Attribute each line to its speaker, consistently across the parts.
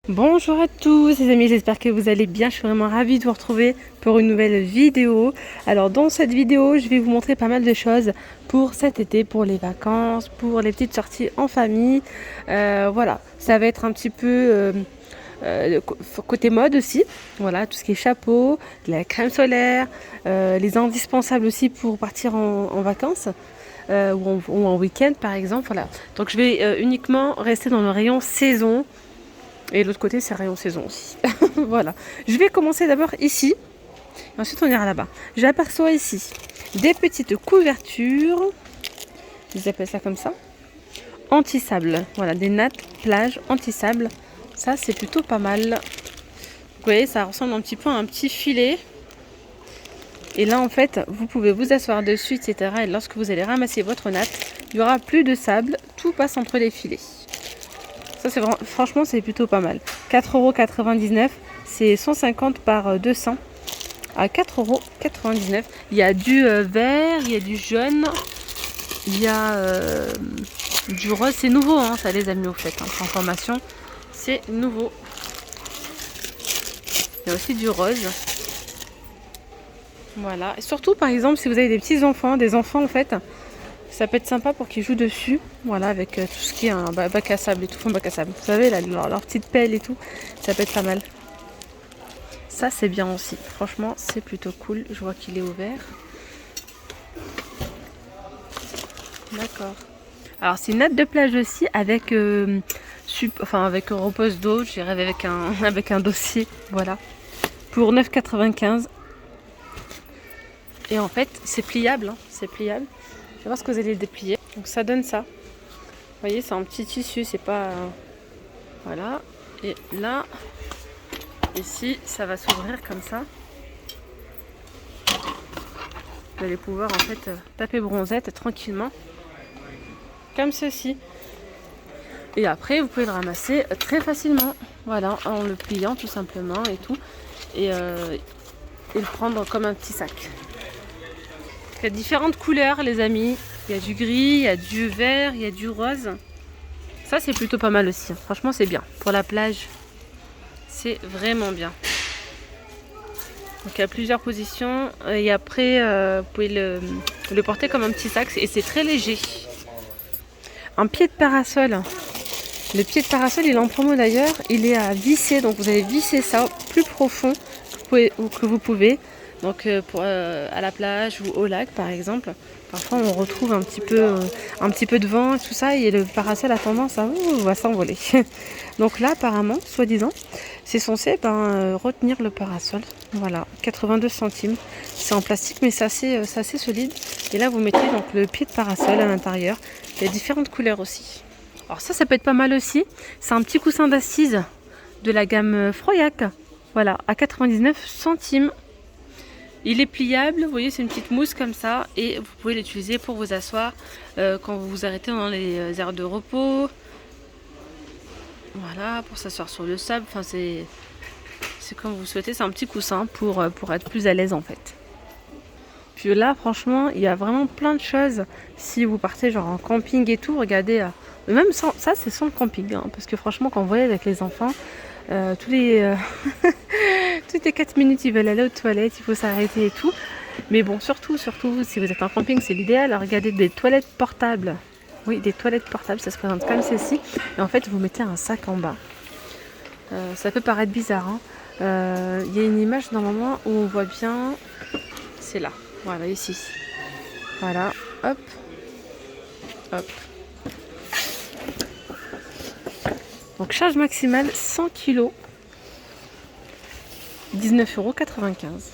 Speaker 1: Bonjour à tous les amis, j'espère que vous allez bien. Je suis vraiment ravie de vous retrouver pour une nouvelle vidéo. Alors dans cette vidéo, je vais vous montrer pas mal de choses pour cet été, pour les vacances, pour les petites sorties en famille. Voilà, ça va être un petit peu côté mode aussi. Voilà, tout ce qui est chapeau, la crème solaire, les indispensables aussi pour partir en vacances. Ou en week-end par exemple. Voilà. Donc je vais uniquement rester dans le rayon saison. Et l'autre côté, c'est rayon saison aussi. Voilà. Je vais commencer d'abord ici. Ensuite, on ira là-bas. J'aperçois ici des petites couvertures. Ils appellent ça comme ça. Anti-sable. Voilà, des nattes plage anti-sable. Ça, c'est plutôt pas mal. Vous voyez, ça ressemble un petit peu à un petit filet. Et là, en fait, vous pouvez vous asseoir dessus, etc. Et lorsque vous allez ramasser votre natte, il n'y aura plus de sable. Tout passe entre les filets. Ça, c'est franchement, c'est plutôt pas mal. 4,99 €, c'est 150 par 200 à 4,99 €. Il y a du vert, il y a du jaune, il y a du rose. C'est nouveau, hein, ça les a mis au fait. Hein, pour information, c'est nouveau. Il y a aussi du rose. Voilà. Et surtout, par exemple, si vous avez des petits enfants, des enfants en fait, ça peut être sympa pour qu'ils jouent dessus, voilà, avec tout ce qui est un bac à sable et tout, fond bac à sable. Vous savez, là, leur petite pelle et tout, ça peut être pas mal. Ça, c'est bien aussi. Franchement, c'est plutôt cool. Je vois qu'il est ouvert. D'accord. Alors, c'est une natte de plage aussi avec, avec repose d'eau, je dirais avec avec un dossier, voilà, pour 9,95 €. Et en fait, c'est pliable, hein, c'est pliable. Je vais voir ce que vous allez le déplier. Donc, ça donne ça. Vous voyez, c'est un petit tissu, c'est pas... voilà. Et là, ici, ça va s'ouvrir comme ça. Vous allez pouvoir en fait taper bronzette tranquillement. Comme ceci. Et après, vous pouvez le ramasser très facilement. Voilà, en le pliant tout simplement et tout. Et le prendre comme un petit sac. Il y a différentes couleurs, les amis. Il y a du gris, il y a du vert, il y a du rose. Ça, c'est plutôt pas mal aussi. Franchement, c'est bien. Pour la plage, c'est vraiment bien. Donc, il y a plusieurs positions. Et après, vous pouvez le porter comme un petit sac. Et c'est très léger. Un pied de parasol. Le pied de parasol, il est en promo d'ailleurs. Il est à visser. Donc, vous allez visser ça plus profond que vous pouvez. Donc, à la plage ou au lac, par exemple. Parfois, on retrouve un petit peu de vent et tout ça. Et le parasol a tendance à s'envoler. Donc là, apparemment, soi-disant, c'est censé retenir le parasol. Voilà, 82 centimes. C'est en plastique, mais c'est assez solide. Et là, vous mettez donc le pied de parasol à l'intérieur. Il y a différentes couleurs aussi. Alors ça peut être pas mal aussi. C'est un petit coussin d'assise de la gamme Froyac. Voilà, à 99 centimes. Il est pliable, vous voyez, c'est une petite mousse comme ça. Et vous pouvez l'utiliser pour vous asseoir quand vous vous arrêtez dans les aires de repos. Voilà, pour s'asseoir sur le sable. Enfin, c'est comme vous souhaitez. C'est un petit coussin pour être plus à l'aise en fait. Puis là, franchement, il y a vraiment plein de choses. Si vous partez genre en camping et tout, regardez. Même sans, ça, c'est sans le camping. Hein, parce que franchement, quand vous voyez avec les enfants, toutes les 4 minutes, ils veulent aller aux toilettes, il faut s'arrêter et tout. Mais bon, surtout, si vous êtes en camping, c'est l'idéal. Regardez des toilettes portables. Oui, des toilettes portables, ça se présente comme ceci. Et en fait, vous mettez un sac en bas. Ça peut paraître bizarre. Hein. Y a une image normalement où on voit bien. C'est là. Voilà, ici. Voilà. Hop. Hop. Donc, charge maximale 100 kg. 19,95 €.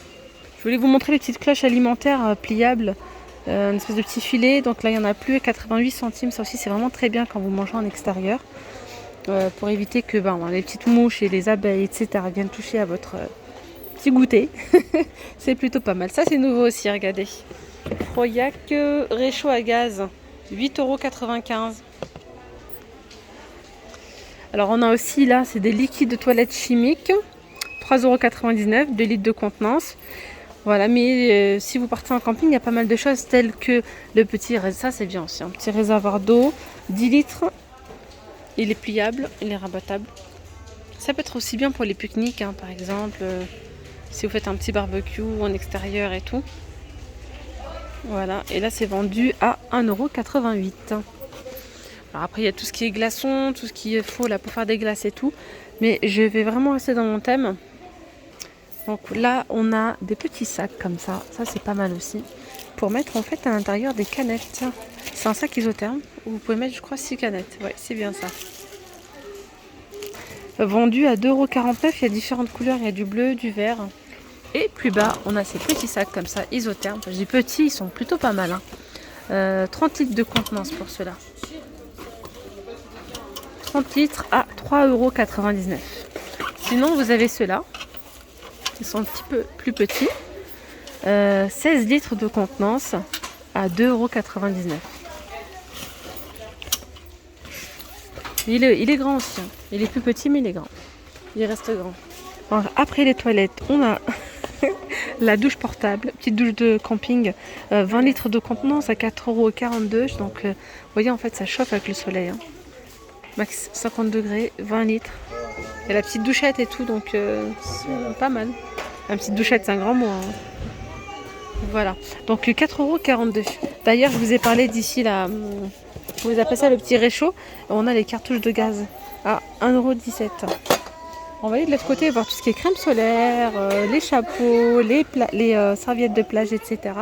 Speaker 1: Je voulais vous montrer les petites cloches alimentaires pliables. Une espèce de petit filet. Donc là, il n'y en a plus à 88 centimes. Ça aussi, c'est vraiment très bien quand vous mangez en extérieur. Pour éviter que les petites mouches et les abeilles, etc. viennent toucher à votre petit goûter. C'est plutôt pas mal. Ça, c'est nouveau aussi, regardez. Froyac réchaud à gaz. 8,95 €. Alors, on a aussi là, c'est des liquides de toilette chimiques. 3,99 €, 2 litres de contenance. Voilà, mais si vous partez en camping, il y a pas mal de choses telles que le petit, ça c'est bien aussi, un petit réservoir d'eau, 10 litres. Il est pliable, il est rabattable. Ça peut être aussi bien pour les pique-niques, hein, par exemple, si vous faites un petit barbecue en extérieur et tout. Voilà, et là c'est vendu à 1,88 €. Alors après il y a tout ce qui est glaçons, tout ce qui est faux là pour faire des glaces et tout. Mais je vais vraiment rester dans mon thème. Donc là on a des petits sacs comme ça c'est pas mal aussi. Pour mettre en fait à l'intérieur des canettes. C'est un sac isotherme où vous pouvez mettre je crois 6 canettes. Ouais, c'est bien ça. Vendu à 2,49 €, il y a différentes couleurs, il y a du bleu, du vert. Et plus bas, on a ces petits sacs comme ça, isothermes. Je dis petits, ils sont plutôt pas mal. 30 litres de contenance pour ceux-là. 30 litres à 3,99 €. Sinon, vous avez ceux-là. Ils sont un petit peu plus petits. 16 litres de contenance à 2,99 €. Il est grand aussi. Hein. Il est plus petit, mais il est grand. Il reste grand. Alors, après les toilettes, on a la douche portable, petite douche de camping, 20 litres de contenance à 4,42 €. Donc, vous voyez, en fait, ça chauffe avec le soleil. Hein. Max 50 degrés, 20 litres. Et la petite douchette et tout, donc c'est pas mal. La petite douchette, c'est un grand mot. Hein. Voilà. Donc, 4,42 €. D'ailleurs, je vous ai parlé d'ici là. Vous appelez ça le petit réchaud. On a les cartouches de gaz à 1,17 €. On va aller de l'autre côté voir tout ce qui est crème solaire, les chapeaux, les serviettes de plage, etc.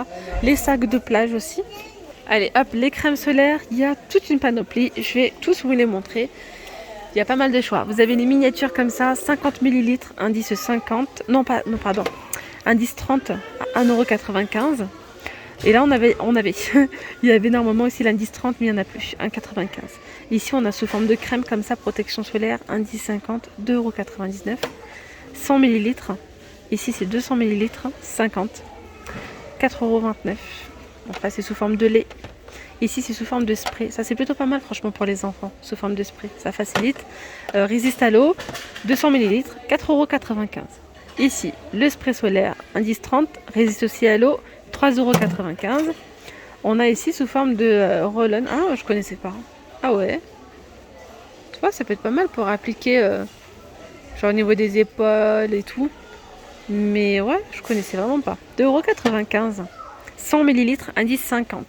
Speaker 1: Les sacs de plage aussi. Allez, hop, les crèmes solaires, il y a toute une panoplie. Je vais tous vous les montrer. Il y a pas mal de choix. Vous avez les miniatures comme ça, 50 ml, indice 50. Non, pardon. Indice 30 à 1,95 €. Et là, on avait il y avait normalement aussi l'indice 30, mais il n'y en a plus, 1,95 €. Ici, on a sous forme de crème comme ça, protection solaire, indice 50, 2,99 €. 100 ml. Ici, c'est 200 ml, 50, 4,29 €. Donc là, c'est sous forme de lait. Ici, c'est sous forme de spray. Ça, c'est plutôt pas mal, franchement, pour les enfants, sous forme de spray. Ça facilite. Résiste à l'eau, 200 ml, 4,95 €. Ici, le spray solaire, indice 30, résiste aussi à l'eau, 3,95 €. On a ici sous forme de roll-on. Ah, je connaissais pas. Ah ouais. Tu vois, ça peut être pas mal pour appliquer genre au niveau des épaules et tout. Mais ouais, je connaissais vraiment pas. 2,95 €. 100 ml, indice 50.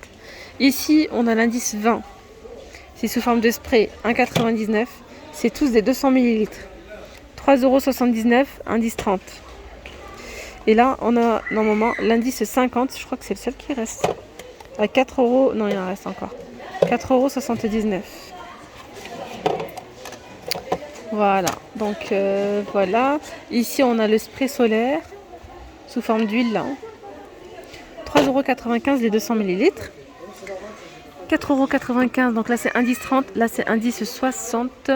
Speaker 1: Ici, on a l'indice 20. C'est sous forme de spray, 1,99 €. C'est tous des 200 ml. 3,79 €, indice 30. Et là, on a normalement l'indice 50, je crois que c'est le seul qui reste. À 4 €, non, il en reste encore. 4,79 €. Voilà, donc voilà. Ici, on a le spray solaire sous forme d'huile. 3,95 € les 200 ml. 4,95 €, donc là c'est indice 30, là c'est indice 60.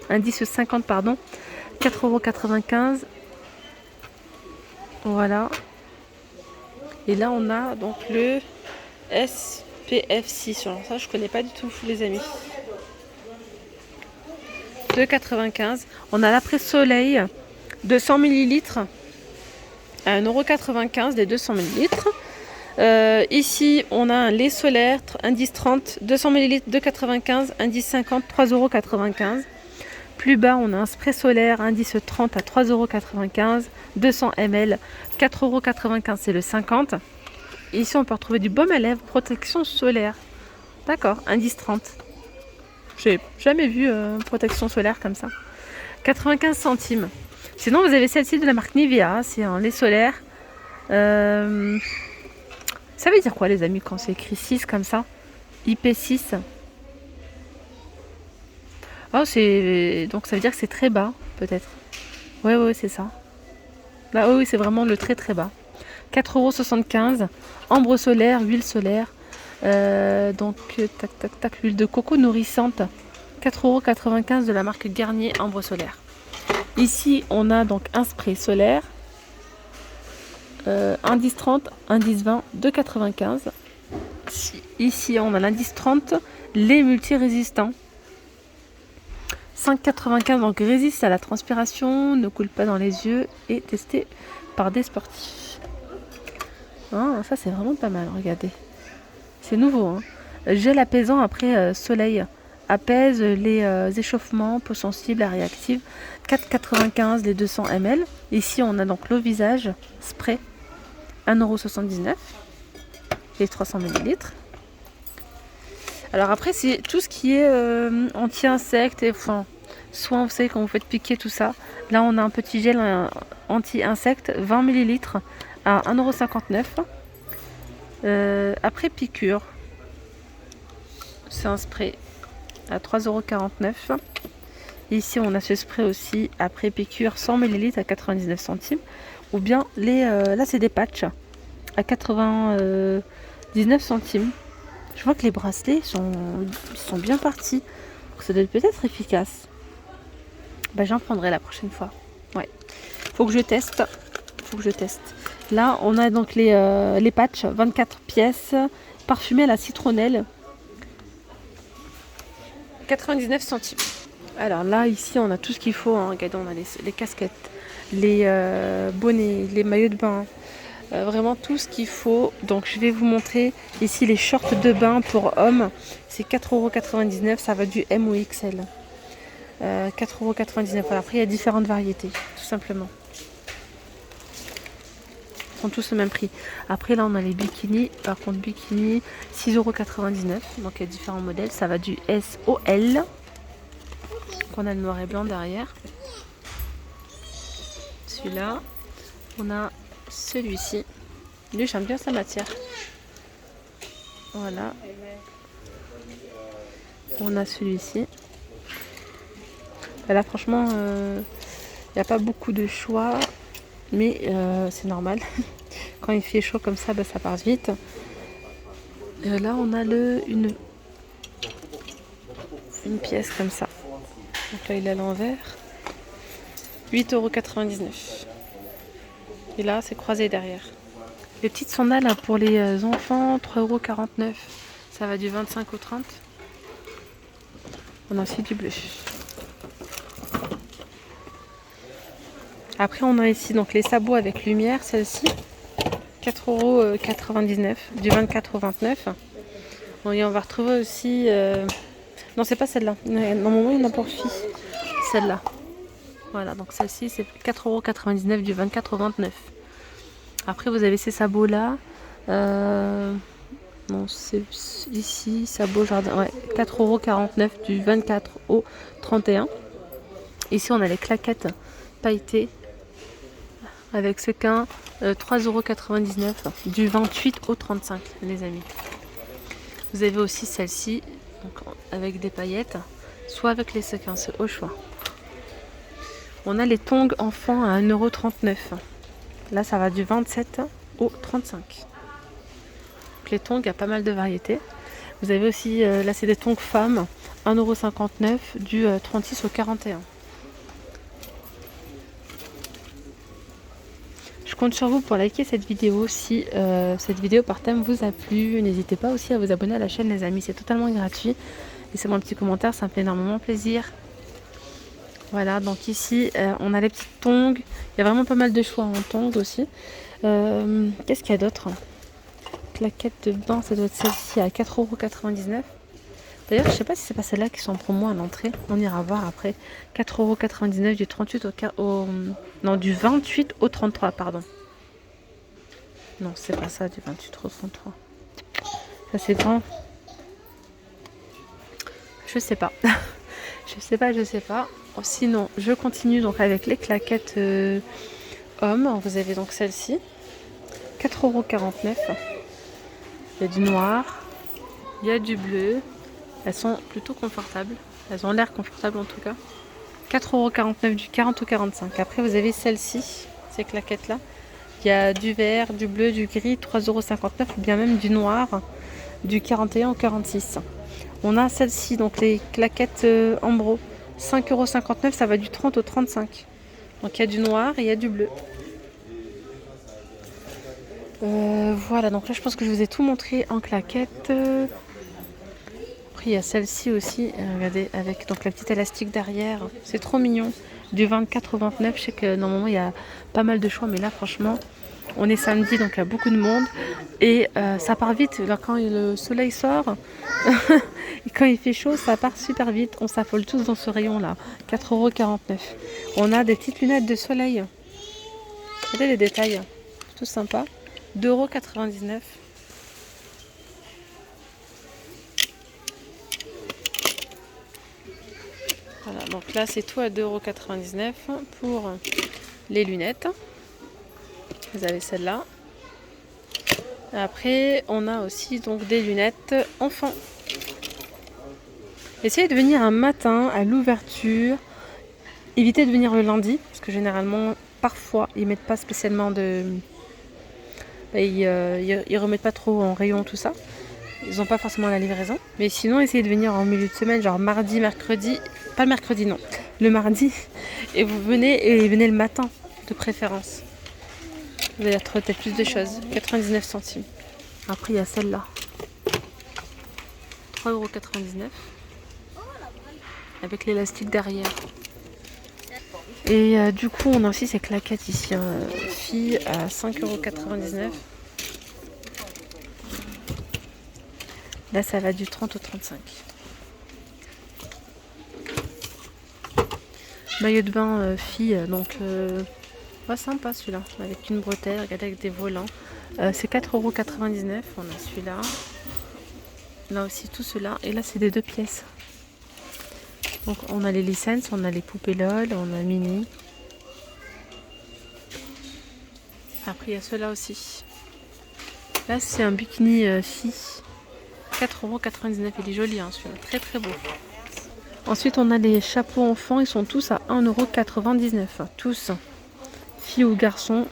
Speaker 1: Indice 50, pardon. 4,95 €. Voilà. Et là, on a donc le SPF 6. Alors ça, je connais pas du tout, les amis. 2,95 €. On a l'après-soleil, 200 ml. À 1,95 € les 200 ml. Ici, on a un lait solaire, indice 30, 200 ml, 2,95 €. Indice 50, 3,95 €. Plus bas, on a un spray solaire, indice 30 à 3,95 €, 200 ml, 4,95 €, c'est le 50. Et ici, on peut retrouver du baume à lèvres, protection solaire. D'accord, indice 30. J'ai jamais vu protection solaire comme ça. 95 centimes. Sinon, vous avez celle-ci de la marque Nivea, c'est un lait solaire. Ça veut dire quoi, les amis, quand c'est écrit 6 comme ça? IP6. Oh, donc ça veut dire que c'est très bas, peut-être. Ouais, c'est ça. Là, oui, c'est vraiment le très très bas. 4,75 €. Ambre solaire, huile solaire. Donc, tac, l'huile de coco nourrissante. 4,95 € de la marque Garnier Ambre solaire. Ici, on a donc un spray solaire. Indice 30, indice 20, 2,95 €. Ici, on a l'indice 30, lait multirésistant. 5,95 €, donc résiste à la transpiration, ne coule pas dans les yeux et testé par des sportifs. Ah, ça, c'est vraiment pas mal, regardez. C'est nouveau. Hein. Gel apaisant après soleil apaise les échauffements, peau sensible, réactive. 4,95 les 200 ml. Ici, on a donc l'eau visage spray, 1,79 € les 300 ml. Alors après, c'est tout ce qui est anti-insectes, enfin, soit vous savez quand vous faites piquer tout ça. Là, on a un petit gel anti-insectes, 20 ml à 1,59 €. Après piqûre, c'est un spray à 3,49 €. Ici, on a ce spray aussi après piqûre, 100 ml à 99 centimes. Ou bien, là, c'est des patchs à 99 centimes. Je vois que les bracelets sont bien partis. Donc ça doit être peut-être efficace. Bah, j'en prendrai la prochaine fois. Ouais. Faut que je teste. Là, on a donc les patchs, 24 pièces, parfumés à la citronnelle. 99 centimes. Alors là, ici, on a tout ce qu'il faut. Hein. Regardez, on a les casquettes, les bonnets, les maillots de bain. Vraiment tout ce qu'il faut. Donc je vais vous montrer ici les shorts de bain pour hommes. C'est 4,99 €. Ça va du M ou XL. 4,99 €. Voilà. Après, il y a différentes variétés, tout simplement. Ils sont tous le même prix. Après, là, on a les bikinis. Par contre, bikini, 6,99 €. Donc, il y a différents modèles. Ça va du S au L. Donc, on a le noir et blanc derrière. Celui-là. On a celui-ci. Lui, j'aime bien sa matière. Voilà. On a celui-ci. Là, franchement, il n'y a pas beaucoup de choix. Mais c'est normal. Quand il fait chaud comme ça, ça passe vite. Là, on a une pièce comme ça. Donc là, il est à l'envers. 8,99 €. Et là, c'est croisé derrière. Les petites sandales pour les enfants, 3,49 €. Ça va du 25 au 30. On a aussi du bleu. Après, on a ici donc les sabots avec lumière, celle-ci. 4,99 €, du 24 au 29. Bon, et on va retrouver aussi... Non, c'est pas celle-là. Normalement, il y en a pour filles. Celle-là. Voilà, donc celle-ci, c'est 4,99 € du 24 au 29. Après, vous avez ces sabots-là. Bon, c'est ici, sabot jardin. Ouais, 4,49 € du 24 au 31. Ici, on a les claquettes pailletées avec sequin, 3,99 € du 28 au 35, les amis. Vous avez aussi celle-ci, avec des paillettes, soit avec les sequins, c'est au choix. On a les tongs enfants à 1,39 €. Là, ça va du 27 au 35. Donc, les tongs, il y a pas mal de variétés. Vous avez aussi, là, c'est des tongs femmes, 1,59 € du 36 au 41. Je compte sur vous pour liker cette vidéo si cette vidéo par thème vous a plu. N'hésitez pas aussi à vous abonner à la chaîne, les amis. C'est totalement gratuit. Laissez-moi un petit commentaire, ça me fait énormément plaisir. Voilà, donc ici, on a les petites tongs. Il y a vraiment pas mal de choix en tongs aussi. Qu'est-ce qu'il y a d'autre? Claquettes de bain, ça doit être celle-ci à 4,99 €. D'ailleurs, je sais pas si c'est pas celles-là qui sont en promo à l'entrée. On ira voir après. 4,99 € du 38 non, du 28 au 33, pardon. Non, c'est pas ça, du 28 au 33. Ça, c'est grand. Je sais pas. je sais pas. Sinon, je continue donc avec les claquettes hommes. Vous avez donc celle-ci. 4,49 €. Il y a du noir. Il y a du bleu. Elles sont plutôt confortables. Elles ont l'air confortables en tout cas. 4,49 € du 40 au 45. Après, vous avez celle-ci, ces claquettes-là. Il y a du vert, du bleu, du gris, 3,59 € ou bien même du noir, du 41 au 46. On a celle-ci, donc les claquettes Ambro, 5,59 €, ça va du 30 au 35. Donc il y a du noir et il y a du bleu. Voilà, donc là je pense que je vous ai tout montré en claquettes. Après il y a celle-ci aussi, regardez, avec donc la petite élastique derrière. C'est trop mignon. Du 24 au 29, je sais que normalement il y a pas mal de choix, mais là franchement, On est samedi, donc il y a beaucoup de monde. Et ça part vite. Là, quand le soleil sort, et quand il fait chaud, ça part super vite. On s'affole tous dans ce rayon-là. 4,49 €. On a des petites lunettes de soleil. Regardez les détails. Tout sympa. 2,99 €. Voilà, donc là c'est tout à 2,99 € pour les lunettes. Vous avez celle-là. Après, on a aussi donc des lunettes enfants. Essayez de venir un matin à l'ouverture. Évitez de venir le lundi, parce que généralement, parfois, ils mettent pas spécialement de... Ils remettent pas trop en rayon tout ça. Ils n'ont pas forcément la livraison. Mais sinon, essayez de venir en milieu de semaine, genre mardi, mercredi. Pas le mercredi, non. Le mardi. Et vous venez le matin, de préférence. Vous allez retrouver peut-être plus de choses. 99 centimes. Après, il y a celle-là. 3,99 €. Avec l'élastique derrière. Et du coup, on a aussi ces claquettes ici. Filles à 5,99 €. Là, ça va du 30 au 35. Maillot de bain fille, donc pas sympa celui-là, avec une bretelle, regardez, avec des volants. C'est 4,99 €. On a celui-là. Là aussi, tout cela. Et là, c'est des 2 pièces. Donc, on a les licences, on a les poupées LOL, on a Mini. Après, il y a ceux-là aussi. Là, c'est un bikini fille. 4,99 €. Il est joli, hein, celui-là. Très, très beau. Ensuite, on a les chapeaux enfants. Ils sont tous à 1,99 €. Tous. Filles ou garçons.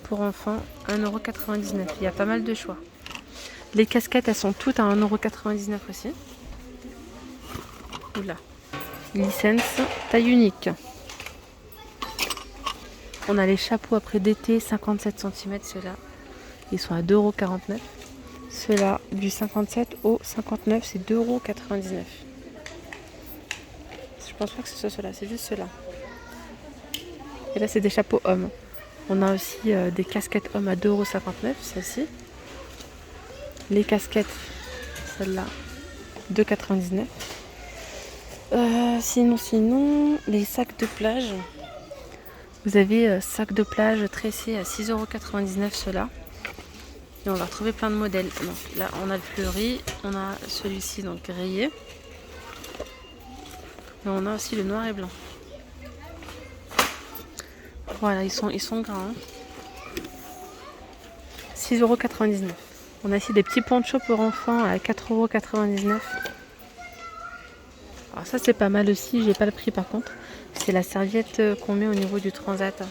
Speaker 1: Pour enfants, 1,99 €. Il y a pas mal de choix. Les casquettes, elles sont toutes à 1,99 € aussi. Oula. Licence, taille unique. On a les chapeaux après d'été, 57 cm, ceux-là. Ils sont à 2,49 €. Ceux-là, du 57 au 59, c'est 2,99 €. Je pense pas que ce soit ceux-là, c'est juste ceux-là. Et là, c'est des chapeaux hommes. On a aussi des casquettes hommes à 2,59 €, celle-ci. Les casquettes, celle-là, 2,99 €. Sinon, les sacs de plage. Vous avez sacs de plage tressés à 6,99 € ceux-là. Et on va retrouver plein de modèles. Donc là, on a le fleuri, on a celui-ci donc rayé. Et on a aussi le noir et blanc. Voilà, ils sont gras. 6,99 €. On a aussi des petits ponchos pour enfants à 4,99 €. Alors ça, c'est pas mal aussi. J'ai pas le prix par contre. C'est la serviette qu'on met au niveau du transat.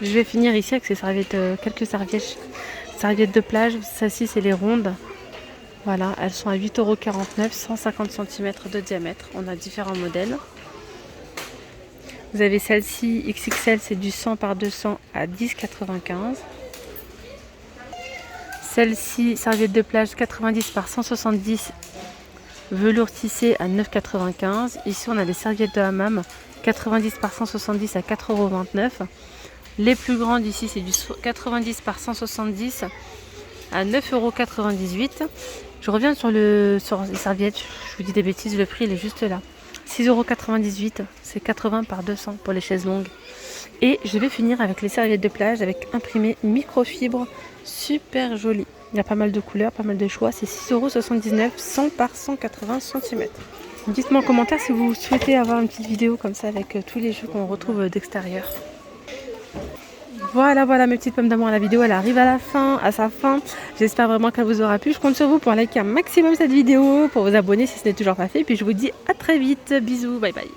Speaker 1: Je vais finir ici avec ces serviettes, quelques serviettes de plage. Celles-ci, c'est les rondes. Voilà, elles sont à 8,49 €, 150 cm de diamètre. On a différents modèles. Vous avez celle-ci, XXL, c'est du 100 par 200 à 10,95 €. Celle-ci, serviette de plage 90 par 170, velours tissé à 9,95 €. Ici, on a les serviettes de hammam 90 par 170 à 4,29 €. Les plus grandes ici, c'est du 90 par 170 à 9,98 €. Je reviens sur les serviettes. Je vous dis des bêtises, le prix il est juste là. 6,98 €, c'est 80 par 200 pour les chaises longues. Et je vais finir avec les serviettes de plage avec imprimé microfibre, super joli. Il y a pas mal de couleurs, pas mal de choix. C'est 6,79 €, 100 par 180 cm. Dites-moi en commentaire si vous souhaitez avoir une petite vidéo comme ça avec tous les jeux qu'on retrouve d'extérieur. Voilà mes petites pommes d'amour, la vidéo elle arrive à sa fin. J'espère vraiment qu'elle vous aura plu. Je compte sur vous pour liker un maximum cette vidéo, pour vous abonner si ce n'est toujours pas fait. Et puis je vous dis à très vite. Bisous, bye bye.